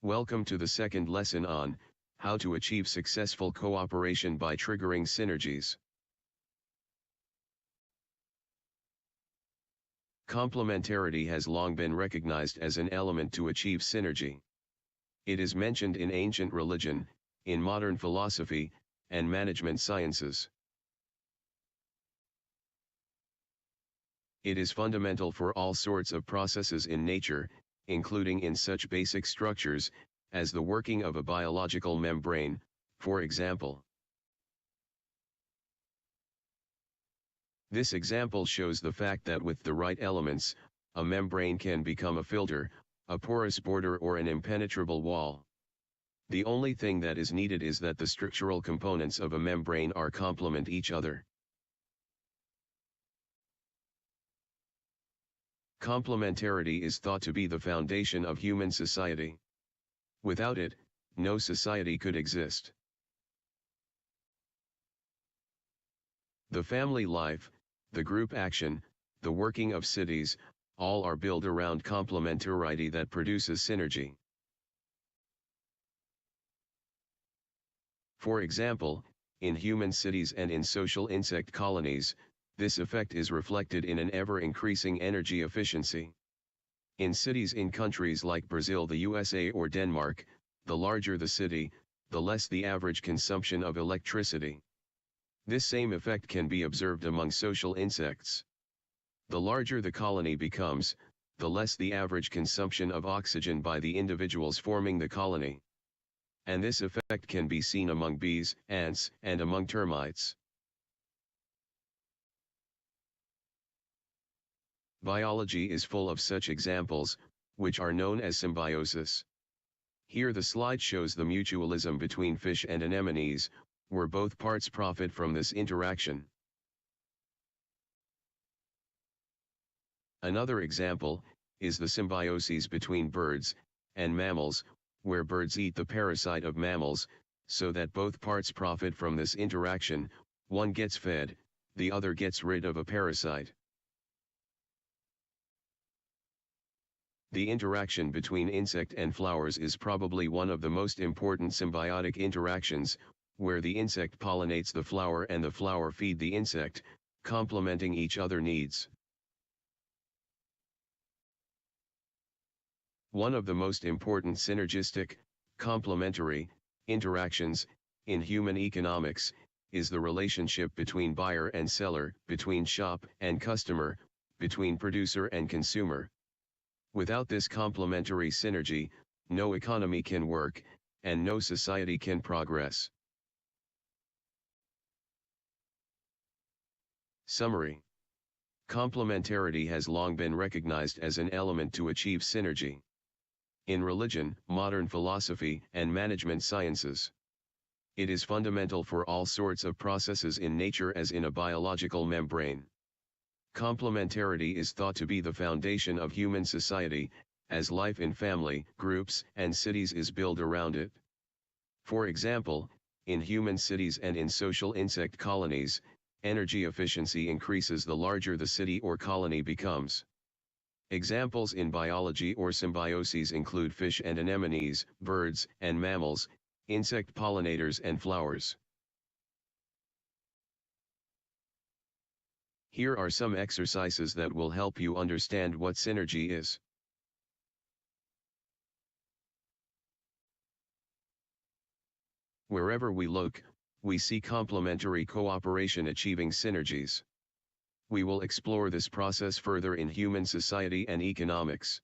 Welcome to the second lesson on how to achieve successful cooperation by triggering synergies. Complementarity has long been recognized as an element to achieve synergy. It is mentioned in ancient religion, in modern philosophy, and management sciences. It is fundamental for all sorts of processes in nature, including in such basic structures as the working of a biological membrane, for example. This example shows the fact that with the right elements, a membrane can become a filter, a porous border, or an impenetrable wall. The only thing that is needed is that the structural components of a membrane are complement each other. Complementarity is thought to be the foundation of human society. Without it, no society could exist. The family life, the group action, the working of cities, all are built around complementarity that produces synergy. For example, in human cities and in social insect colonies, this effect is reflected in an ever-increasing energy efficiency. In cities in countries like Brazil, the USA, or Denmark, the larger the city, the less the average consumption of electricity. This same effect can be observed among social insects. The larger the colony becomes, the less the average consumption of oxygen by the individuals forming the colony. And this effect can be seen among bees, ants, and among termites. Biology is full of such examples, which are known as symbiosis. Here the slide shows the mutualism between fish and anemones, where both parts profit from this interaction. Another example is the symbiosis between birds and mammals, where birds eat the parasite of mammals, so that both parts profit from this interaction. One gets fed, the other gets rid of a parasite. The interaction between insect and flowers is probably one of the most important symbiotic interactions, where the insect pollinates the flower and the flower feed the insect, complementing each other's needs. One of the most important synergistic, complementary, interactions, in human economics, is the relationship between buyer and seller, between shop and customer, between producer and consumer. Without this complementary synergy, no economy can work, and no society can progress. Summary. Complementarity has long been recognized as an element to achieve synergy. In religion, modern philosophy, and management sciences. It is fundamental for all sorts of processes in nature as in a biological membrane. Complementarity is thought to be the foundation of human society, as life in family, groups, and cities is built around it. For example, in human cities and in social insect colonies, energy efficiency increases the larger the city or colony becomes. Examples in biology or symbioses include fish and anemones, birds and mammals, insect pollinators and flowers. Here are some exercises that will help you understand what synergy is. Wherever we look, we see complementary cooperation achieving synergies. We will explore this process further in human society and economics.